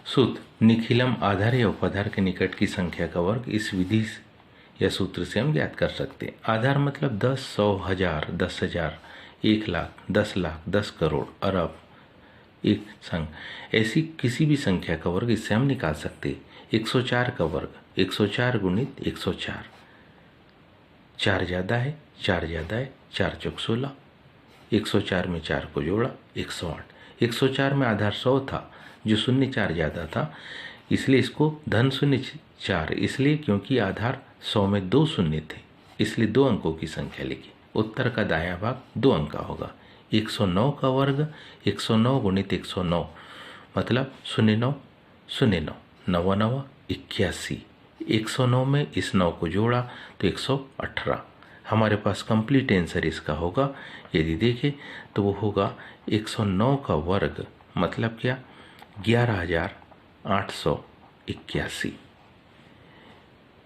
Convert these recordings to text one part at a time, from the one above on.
सूत्र निखिलम आधार या उपआधार के निकट की संख्या का वर्ग इस विधि या सूत्र से हम ज्ञात कर सकते हैं। आधार मतलब 10, 100, 1000, 10,000, 1,00,000, 10,00,000, 10 करोड़, अरब, एक संघ, ऐसी किसी भी संख्या का वर्ग इससे हम निकाल सकते हैं। 104 का वर्ग 104 गुणित 104, 4 ज़्यादा है, 4 ज़्यादा है, 4 चौक 16, 104 में 4 को जोड़ा 108। 104 में आधार 100 था, जो शून्य 4 ज़्यादा था, इसलिए इसको धन शून्य 4, इसलिए क्योंकि आधार 100 में 2 शून्य थे, इसलिए 2 अंकों की संख्या लिखी। उत्तर का दायां भाग 2 अंक का होगा। 109 का वर्ग 109 गुणित 109 मतलब 09 09 9 9 81। 109 में इस 9 को जोड़ा तो 118। हमारे पास कंप्लीट आंसर इसका होगा। यदि देखें तो वो होगा 109 का वर्ग मतलब क्या, 11,881।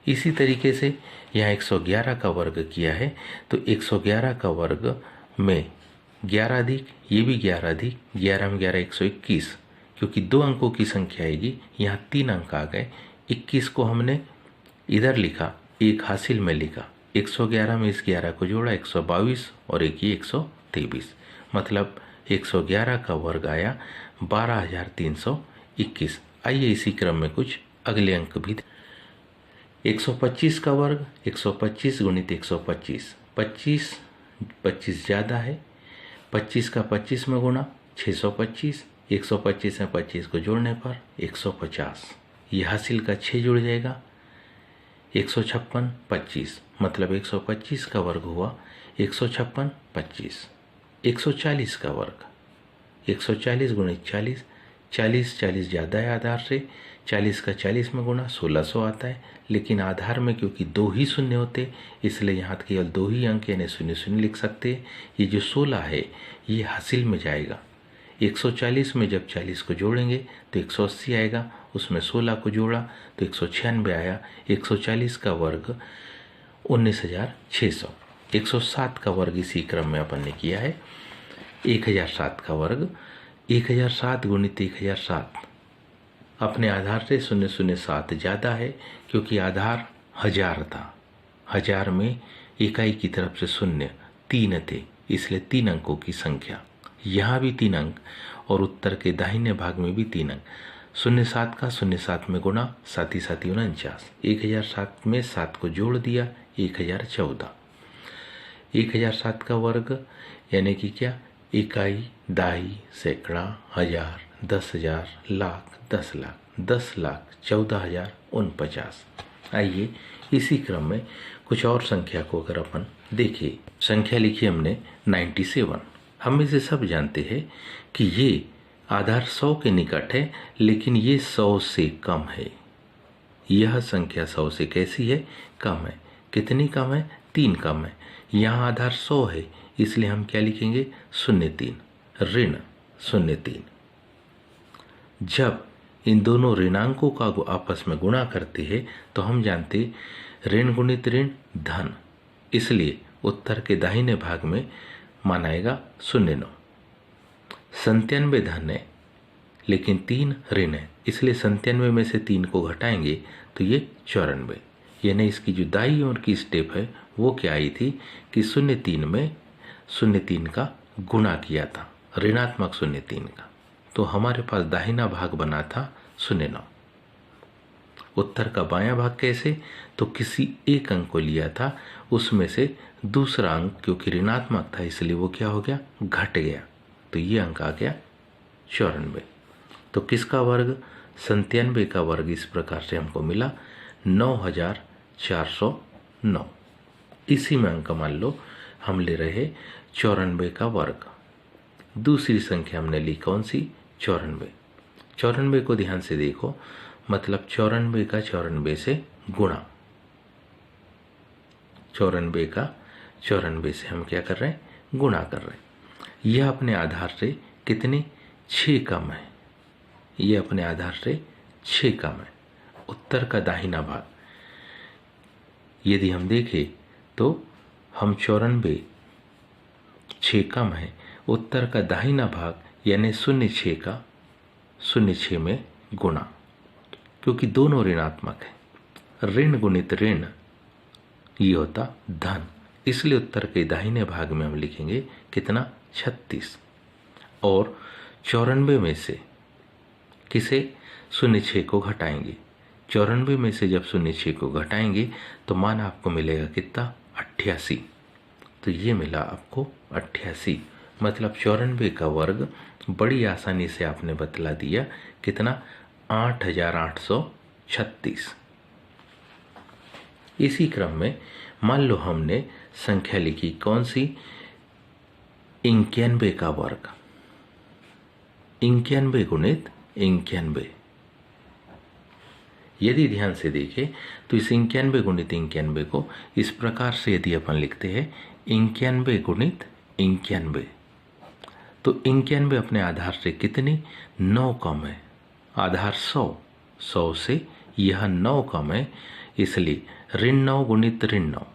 इसी तरीके से यहाँ 111 का वर्ग किया है तो 111 का वर्ग में 11 अधिक, ये भी 11 अधिक, 11 में 11 121, क्योंकि 2 अंकों की संख्या आएगी, यहाँ 3 अंक आ गए। 21 को हमने इधर लिखा, एक हासिल में लिखा, 111 में इस 11 को जोड़ा 122 और एक ये 123, मतलब 111 का वर्ग आया 12,321। आइए इसी क्रम में कुछ अगले अंक भी। 125 का वर्ग 125 गुणित 125, 25 ज़्यादा है, 25 का 25 में गुणा 625, 125 में 25 को जोड़ने पर 150, ये हासिल का 6 जुड़ जाएगा। 156 25 मतलब 125 का वर्ग हुआ 156 25। 140 का वर्ग 140 गुणित 40, 40 ज़्यादा है आधार से, 40 का 40 में गुणा 1600 आता है, लेकिन आधार में क्योंकि 2 ही शून्य होते इसलिए यहाँ केवल 2 ही अंक यानी 0 0 लिख सकते हैं। ये जो 16 है ये हासिल में जाएगा। 140 में जब 40 को जोड़ेंगे तो 180 आएगा, उसमें 16 को जोड़ा तो 196 आया। 140 का वर्ग 19,600। 107 का वर्ग इसी क्रम में अपन ने किया है। 1007 का वर्ग 1007 गुणित 1007, अपने आधार से 007 ज़्यादा है, क्योंकि आधार 1000 था, 1000 में इकाई की तरफ से शून्य 3 थे, इसलिए 3 अंकों की संख्या। यहाँ भी 3 अंक और उत्तर के दाहिने भाग में भी 3 अंक। 07 का 07 में गुणा, साथ ही 49। 1007 में 7 को जोड़ दिया 1014। 1007 का वर्ग यानी कि क्या, इकाई, दहाई, सैकड़ा, 1000, 10,000, लाख, 10 लाख, 10 लाख, 14,049। आइए इसी क्रम में कुछ और संख्या को अगर अपन देखिए। संख्या लिखी हमने 97। हम में से सब जानते हैं कि ये आधार 100 के निकट है, लेकिन ये 100 से कम है। यह संख्या 100 से कैसी है, कम है। कितनी कम है, 3 कम है। यहाँ आधार 100 है, इसलिए हम क्या लिखेंगे, 03, ऋण 03। जब इन दोनों ऋणांकों का आपस में गुणा करते हैं तो हम जानते ऋण गुणित ऋण धन, इसलिए उत्तर के दाहिने भाग में मानाएगा 09। 97 धन है लेकिन 3 ऋण है, इसलिए 97 में से 3 को घटाएंगे तो ये 94। यानी इसकी जो दाई ओर की स्टेप है वो क्या आई थी कि 03 में 03 का गुणा किया था, ऋणात्मक 03 का, तो हमारे पास दाहिना भाग बना था 09। उत्तर का बायां भाग कैसे, तो किसी एक अंक को लिया था, उसमें से दूसरा अंक क्योंकि ऋणात्मक था इसलिए वो क्या हो गया, घट गया, तो ये अंक आ गया 94। तो किसका वर्ग, 97 का वर्ग इस प्रकार से हमको मिला 9,409। इसी में अंक मान लो हम ले रहे 94 का वर्ग। दूसरी संख्या हमने ली कौन सी, 94। 94 को ध्यान से देखो, मतलब 94 का 94 से गुणा, 94 का 94 से हम क्या कर रहे हैं, गुणा कर रहे हैं। यह अपने आधार से कितने, 6 कम है, यह अपने आधार से 6 कम है। उत्तर का दाहिना भाग यदि हम देखें तो हम 94 6 कम है, उत्तर का दाहिना भाग यानी 06 का 06 में गुणा, क्योंकि दोनों ऋणात्मक है। ऋण गुणित ऋण ये होता धन, इसलिए उत्तर के दाहिने भाग में हम लिखेंगे कितना 36। और 94 में से किसे 06 को घटाएंगे। 94 में से जब 06 को घटाएंगे तो मान आपको मिलेगा कितना 88। तो ये मिला आपको 88, मतलब 94 का वर्ग बड़ी आसानी से आपने बतला दिया कितना 8836। इसी क्रम में मान लो हमने संख्या लिखी कौन सी 91 का वर्ग, 91 गुणित 91। यदि ध्यान से देखें तो इस 91 गुणित 91 को इस प्रकार से यदि अपन लिखते हैं 91 गुणित 91, तो 91 अपने आधार से कितनी 9 कम है। आधार 100 से यह 9 कम है, इसलिए ऋण 9 गुणित ऋण 9,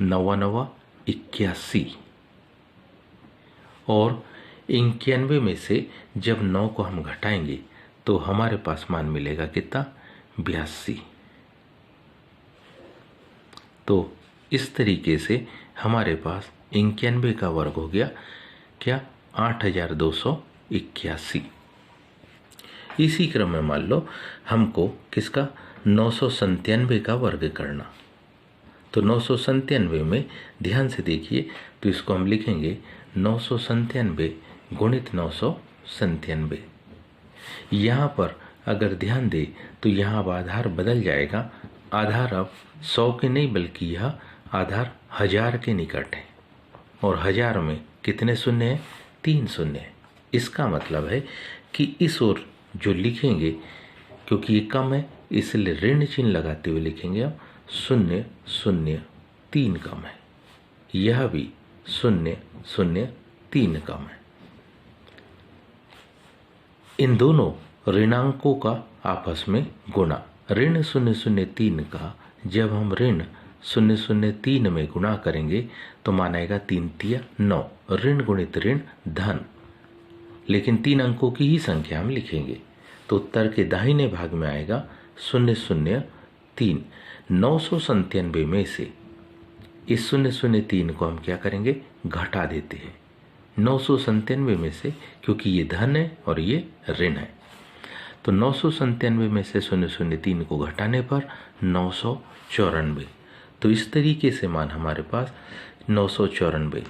9 9 81। और 91 में से जब 9 को हम घटाएंगे तो हमारे पास मान मिलेगा कितना 82। तो इस तरीके से हमारे पास 91 का वर्ग हो गया क्या 8281। इसी क्रम में मान लो हमको किसका 997 का वर्ग करना, तो 997 में ध्यान से देखिए तो इसको हम लिखेंगे 997 गुणित 997। यहाँ पर अगर ध्यान दे तो यहाँ अब आधार बदल जाएगा। आधार अब 100 के नहीं बल्कि यह आधार 1000 के निकट है, और 1000 में कितने शून्य हैं 3 शून्य है। इसका मतलब है कि इस ओर जो लिखेंगे, क्योंकि ये कम है इसलिए ऋण चिन्ह लगाते हुए लिखेंगे अब 0 0 3 कम है, यह भी 0 0 3 कम है। इन दोनों ऋणांकों का आपस में गुणा, ऋण 003 का जब हम ऋण 003 में गुणा करेंगे तो मानेगा 3 तिया 9, ऋण गुणित ऋण धन, लेकिन 3 अंकों की ही संख्या हम लिखेंगे तो उत्तर के दाहिने भाग में आएगा 003। 997 में से इस 003 को हम क्या करेंगे घटा देते हैं 997 में से, क्योंकि ये धन है और ये ऋण है। तो 997 में से 003 को घटाने पर 994। तो इस तरीके से मान हमारे पास 994।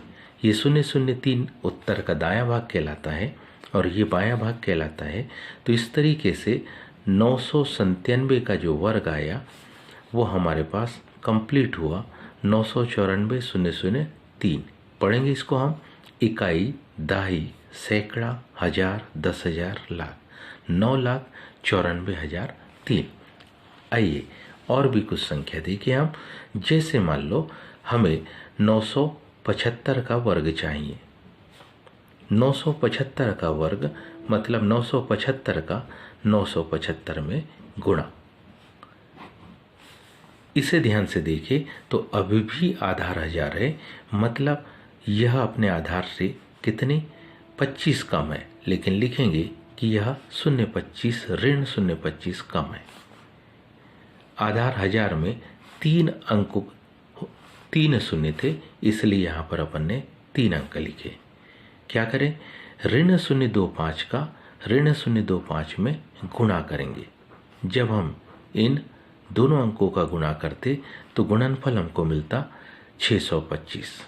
ये 003 उत्तर का दायां भाग कहलाता है और ये बायां भाग कहलाता है। तो इस तरीके से 997 का जो वर्ग आया वो हमारे पास कंप्लीट हुआ 994 003। पढ़ेंगे इसको हम इकाई, दाही, सैकड़ा, हजार, 10,000, लाख, 9,94,003। आइए और भी कुछ संख्या देखिए हम, जैसे मान लो हमें 975 का वर्ग चाहिए। 975 का वर्ग मतलब 975 का 975 में गुणा। इसे ध्यान से देखें तो अभी भी आधार 1000 है, मतलब यह अपने आधार से कितने 25 कम है, लेकिन लिखेंगे कि यह 025 ऋण 025 कम है। आधार 1000 में 3 अंक 3 शून्य थे, इसलिए यहाँ पर अपन ने 3 अंक लिखे। क्या करें ऋण 025 का ऋण 025 में गुणा करेंगे। जब हम इन दोनों अंकों का गुणा करते तो गुणनफल हमको मिलता 625,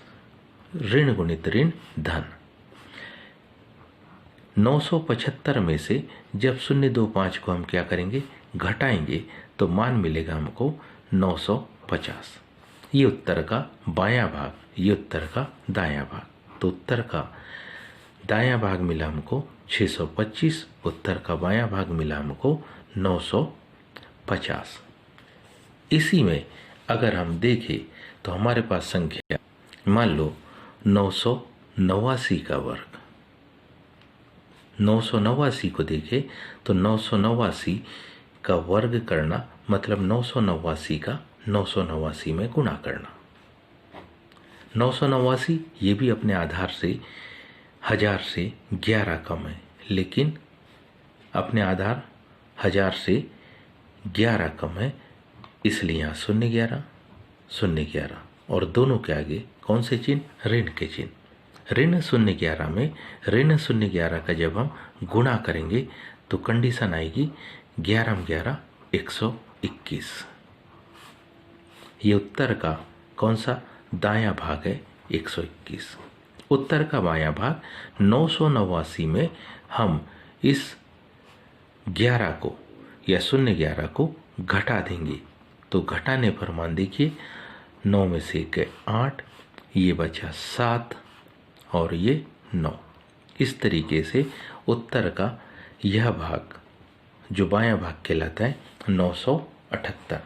ऋण गुणित ऋण धन। 975 में से जब 025 को हम क्या करेंगे घटाएंगे तो मान मिलेगा हमको 950। ये उत्तर का बायां भाग, ये उत्तर का दायां भाग। तो उत्तर का दायां भाग मिला हमको 625, उत्तर का बायां भाग मिला हमको 950। इसी में अगर हम देखें तो हमारे पास संख्या मान लो 989 का वर्ग। 989 को देखें तो 989 का वर्ग करना मतलब 989 का 989 में गुणा करना। 989 ये भी अपने आधार से 1000 से 11 कम है, लेकिन अपने आधार 1000 से 11 कम है, इसलिए यहाँ 0 11 और दोनों के आगे कौन से चिन्ह? ऋण के चिन्ह। ऋण 0 में ऋण 0 का जब हम गुणा करेंगे तो कंडीशन आएगी 11 11 121। ये उत्तर का कौन सा दायां भाग है? 121। उत्तर का बायां भाग 989 में हम इस 11 को या 0 को घटा देंगे तो घटाने पर मान देखिए 9 में से 1 8, ये बचा 7 और ये 9। इस तरीके से उत्तर का यह भाग जो बायां भाग कहलाता है 978।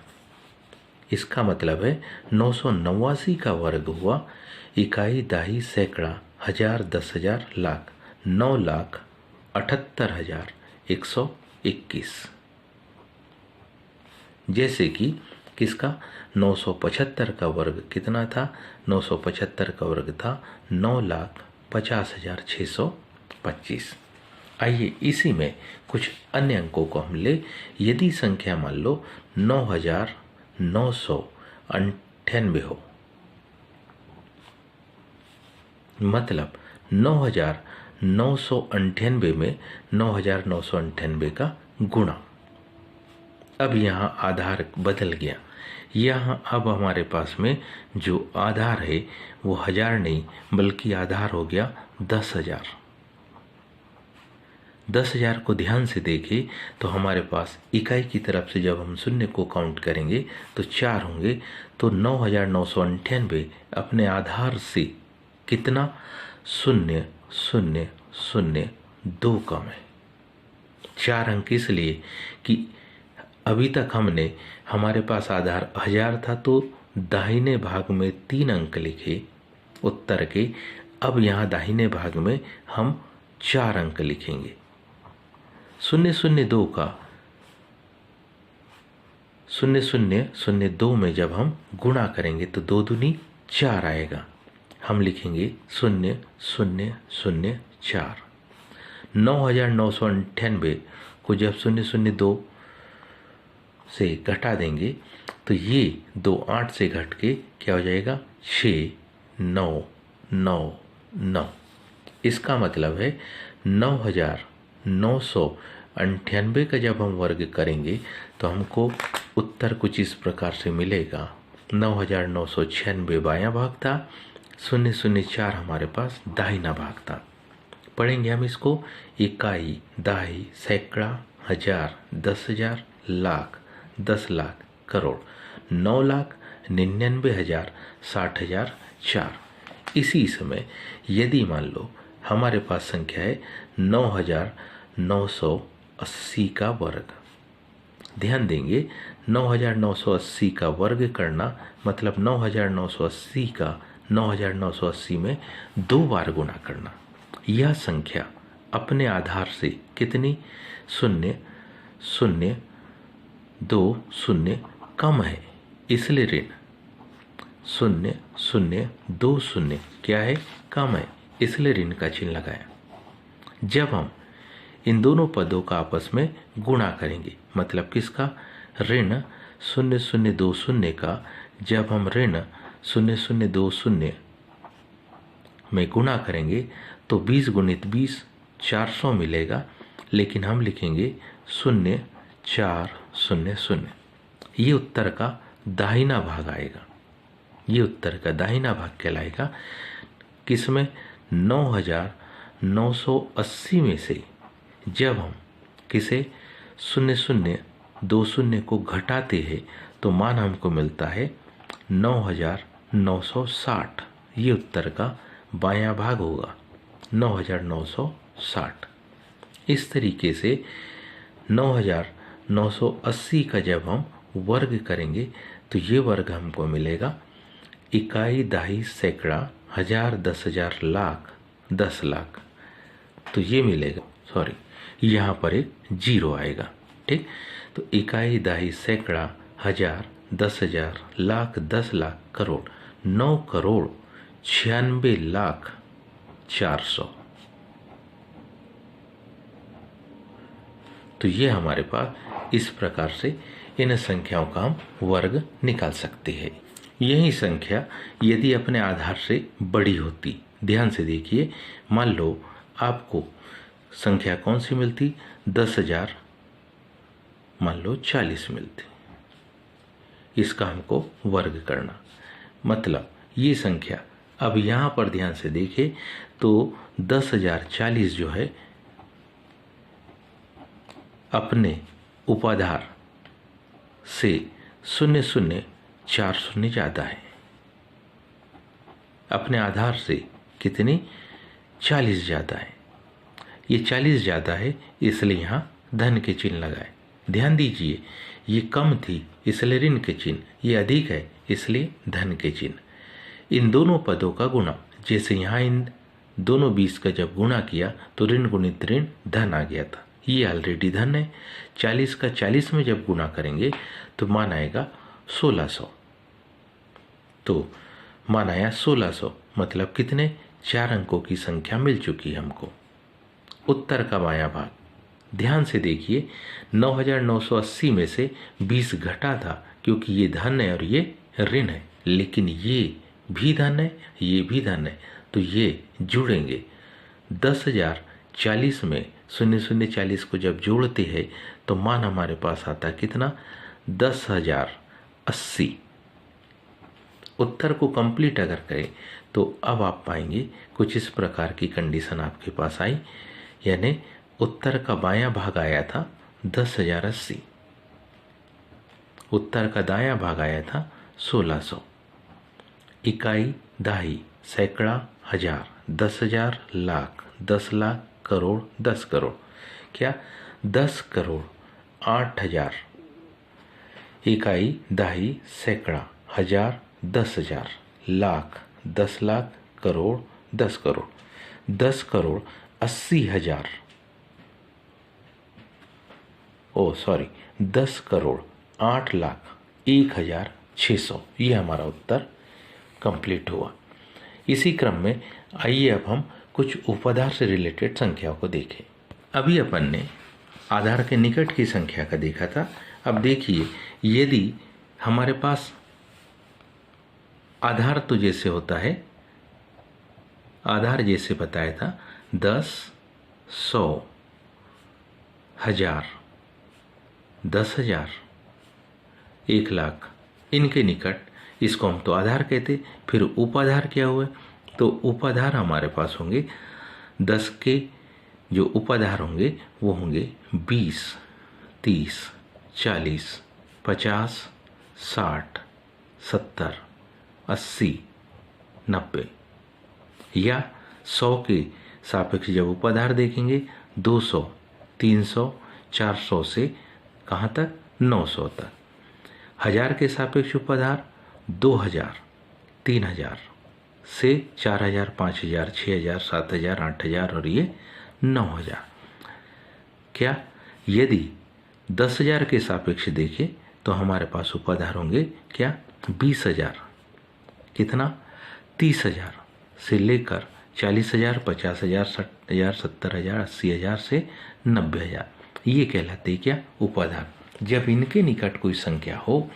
इसका मतलब है 989 का वर्ग हुआ इकाई, दाही, सैकड़ा, हजार, 10,000, लाख, 9,78,121। जैसे कि किसका 975 का वर्ग कितना था? 975 का वर्ग था 9,50,625। आइए इसी में कुछ अन्य अंकों को हम ले। यदि संख्या मान लो 9,998 हो, मतलब 9,998 में 9,998 का गुणा। अब यहाँ आधार बदल गया। यहाँ अब हमारे पास में जो आधार है वो 1000 नहीं बल्कि आधार हो गया 10,000। 10,000 को ध्यान से देखें तो हमारे पास इकाई की तरफ से जब हम शून्य को काउंट करेंगे तो 4 होंगे, तो 9,998 अपने आधार से कितना? 0,0,0,2 कम है। 4 अंक इसलिए कि अभी तक हमने हमारे पास आधार 1000 था तो दाहिने भाग में 3 अंक लिखे उत्तर के। अब यहाँ दाहिने भाग में हम 4 अंक लिखेंगे। 0,0,2 का 0,0,02 में जब हम गुणा करेंगे तो 2 दूनी 4 आएगा। हम लिखेंगे 0,0,04। 9,998 को जब 0,0,2 से घटा देंगे तो ये 2 8 से घट के क्या हो जाएगा? 6,999। इसका मतलब है 9,998 का जब हम वर्ग करेंगे तो हमको उत्तर कुछ इस प्रकार से मिलेगा। 9,996 बायां भाग था, 0,0,4 हमारे पास दाहिना भाग था। पढ़ेंगे हम इसको। इकाई, दाही, सैकड़ा, हजार, 10,000, लाख, 10 लाख, करोड़, 9,99,000, 60,000, 4। इसी समय यदि मान लो हमारे पास संख्या है 9,980 का वर्ग। ध्यान देंगे 9,980 का वर्ग करना मतलब 9,980 का 9,980 में 2 बार गुणा करना। यह संख्या अपने आधार से कितनी? 0,0,2,0 कम है, इसलिए ऋण 0,0,2,0 क्या है? कम है, इसलिए ऋण का चिन्ह लगाया। जब हम इन दोनों पदों का आपस में गुणा करेंगे, मतलब किसका? ऋण 0,0,2,0 का जब हम ऋण 0,0,2,0 में गुणा करेंगे तो 20 गुणित 20 400 मिलेगा, लेकिन हम लिखेंगे 0,400। ये उत्तर का दाहिना भाग आएगा। ये उत्तर का दाहिना भाग कहलाएगा। किसमें? 9,980 में से जब हम किसे 0,0,2,0 को घटाते हैं तो मान हमको मिलता है 9,960। ये उत्तर का बायां भाग होगा 9,960। इस तरीके से 9,980 का जब हम वर्ग करेंगे तो ये वर्ग हमको मिलेगा इकाई, दाही, सैकड़ा, हजार, 10,000, लाख, 10 लाख। तो ये मिलेगा, सॉरी यहाँ पर एक 0 आएगा। ठीक, तो इकाई, दाही, सैकड़ा, हजार, 10,000, लाख, 10 लाख, करोड़, 9,96,04,00,000। तो ये हमारे पास इस प्रकार से इन संख्याओं का हम वर्ग निकाल सकते हैं। यही संख्या यदि अपने आधार से बड़ी होती, ध्यान से देखिए, मान लो आपको संख्या कौन सी मिलती, 10,000 मान लो 40 मिलती, इसका हमको वर्ग करना, मतलब ये संख्या, अब यहाँ पर ध्यान से देखें तो 10,040 जो है अपने उपाधार से 0.040 ज़्यादा है, अपने आधार से कितनी, 40 ज़्यादा है। ये 40 ज़्यादा है इसलिए यहाँ धन के चिन्ह लगाए। ध्यान दीजिए, ये कम थी इसलिए ऋण के चिन्ह, ये अधिक है इसलिए धन के चिन्ह। इन दोनों पदों का गुणा, जैसे यहाँ इन दोनों 20 का जब गुणा किया तो ऋण गुणित ऋण धन आ गया था, ये ऑलरेडी धन है। 40 का 40 में जब गुणा करेंगे तो मान आएगा 1600, तो मान आया 1600, मतलब कितने, 4 अंकों की संख्या मिल चुकी है हमको। उत्तर का बायां भाग, ध्यान से देखिए, 9,980 में से 20 घटा था क्योंकि ये धन है और ये ऋण है, लेकिन ये भी धन है, ये भी धन है, तो ये जुड़ेंगे। 10,040 में 0.040 को जब जोड़ते हैं तो मान हमारे पास आता कितना, 10,080। उत्तर को कंप्लीट अगर करें तो अब आप पाएंगे कुछ इस प्रकार की कंडीशन आपके पास आई, यानी उत्तर का बायां भाग आया था 10,080, उत्तर का दायां भाग आया था 1600। इकाई, दहाई, सैकड़ा, हजार, 10,000, लाख, 10 लाख, करोड़, 10 करोड़, क्या 10 करोड़ 8,000। इकाई, दहाई, सैकड़ा, हजार, 10,000, लाख, 10 लाख, करोड़, 10 करोड़, 10 करोड़ 80,000, 10 करोड़ 8,01,600। ये हमारा उत्तर कंप्लीट हुआ। इसी क्रम में आइए अब हम कुछ उपाधार से रिलेटेड संख्याओं को देखें। अभी अपन ने आधार के निकट की संख्या का देखा था। अब देखिए, यदि हमारे पास आधार तो जैसे होता है, आधार जैसे बताया था 10, 100, 1000, 10,000, 1 लाख, इनके निकट, इसको हम तो आधार कहते। फिर उपाधार क्या हुए, तो उपाधार हमारे पास होंगे 10 के जो उपाधार होंगे वो होंगे 20, 30, 40, 50, 60, 70, 80, 90, या 100 के सापेक्ष जब उपाधार देखेंगे 200, 300, 400 से कहाँ तक, 900 तक। 1000 के सापेक्ष उपाधार 2000, 3000 से 4000, 5000, 6000, 7000, 8000 और ये 9000। क्या, यदि 10,000 के सापेक्ष देखें तो हमारे पास उपाधार होंगे क्या, 20,000, कितना, 30,000 से लेकर 40,000, 50,000, 60,000, 70,000, 80,000 से 90,000। ये कहलाते क्या, उपाधार। जब इनके निकट कोई संख्या हो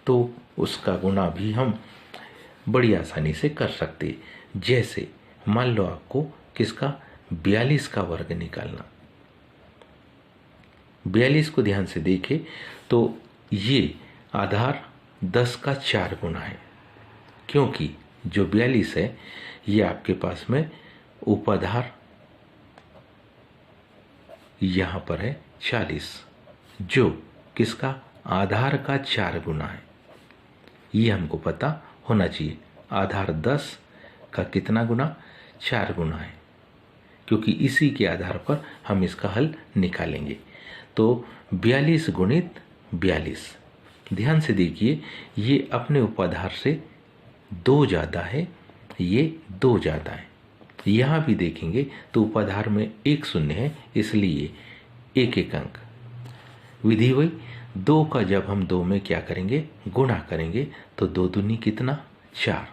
तो उसका गुणा भी हम बड़ी आसानी से कर सकते। जैसे मान लो आपको किसका, 42 का वर्ग निकालना। 42 को ध्यान से देखें तो ये आधार 10 का 4 गुना है, क्योंकि जो 42 है ये आपके पास में उपाधार यहां पर है 40, जो किसका, आधार का 4 गुना है। ये हमको पता होना चाहिए, आधार 10 का कितना गुना, 4 गुना है, क्योंकि इसी के आधार पर हम इसका हल निकालेंगे। तो 42 गुणित 42, ध्यान से देखिए, ये अपने उपाधार से 2 ज़्यादा है, ये 2 ज़्यादा है। यहाँ भी देखेंगे तो उपाधार में 1 शून्य है, इसलिए 1 अंक। विधि वही, 2 का जब हम 2 में क्या करेंगे, गुणा करेंगे तो 2 दूनी कितना, 4।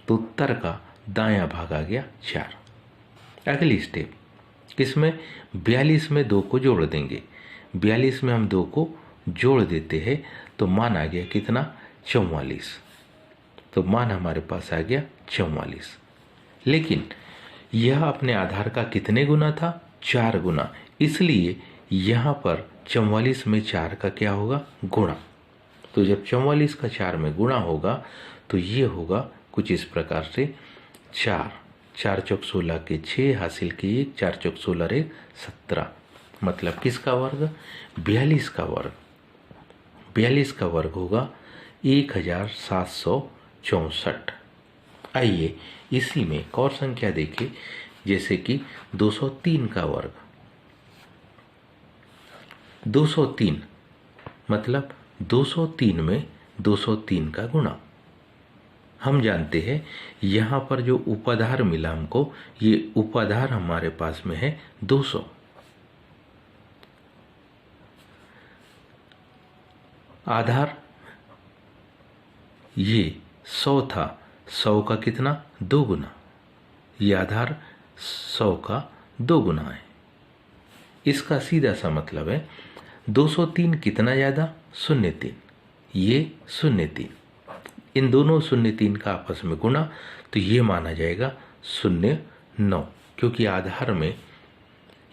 तो उत्तर का दायां भाग आ गया 4। अगली स्टेप, किसमें, 42 में 2 को जोड़ देंगे। 42 में हम 2 को जोड़ देते हैं तो मान आ गया कितना, 44। तो मान हमारे पास आ गया 44। लेकिन यह अपने आधार का कितने गुना था, 4 गुना, इसलिए यहाँ पर 44 में 4 का क्या होगा, गुणा। तो जब 44 का 4 में गुणा होगा तो ये होगा कुछ इस प्रकार से, 4 4 चौक 16 के 6 हासिल के 1, 4 चौक 16 1 17, मतलब किसका वर्ग, 42 का वर्ग। 42 का वर्ग होगा 1764। आइए इसी में एक और संख्या देखिए, जैसे कि 203 का वर्ग। 203 मतलब 203 में 203 का गुणा। हम जानते हैं यहाँ पर जो उपाधार मिला हमको, ये उपाधार हमारे पास में है 200। आधार ये 100 था, 100 का कितना, 2 गुना। ये आधार 100 का 2 गुना है। इसका सीधा सा मतलब है 203 कितना ज़्यादा, 03, ये 03। इन दोनों 03 का आपस में गुणा, तो ये माना जाएगा 09, क्योंकि आधार में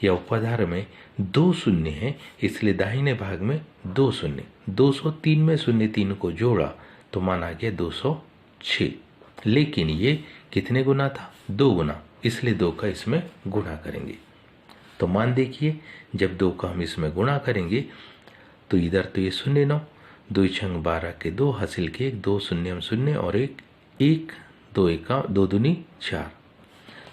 या उपाधार में 2 शून्य है, इसलिए दाहिने भाग में 2 शून्य। 203 में 03 को जोड़ा तो माना गया 206। लेकिन ये कितने गुना था, 2 गुना, इसलिए 2 का इसमें गुणा करेंगे। तो मान देखिए, जब 2 का हम इसमें गुणा करेंगे तो इधर तो ये 09, 2 छंग 12 के 2 हासिल के 1, 2 शून्य हम शून्य और 1 1, 2 एका 2 दूनी 4।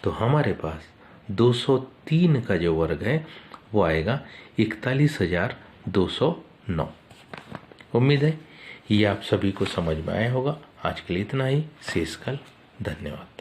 तो हमारे पास 203 का जो वर्ग है वो आएगा 41,209। उम्मीद है ये आप सभी को समझ में आया होगा। आज के लिए इतना ही, शेष कल। धन्यवाद।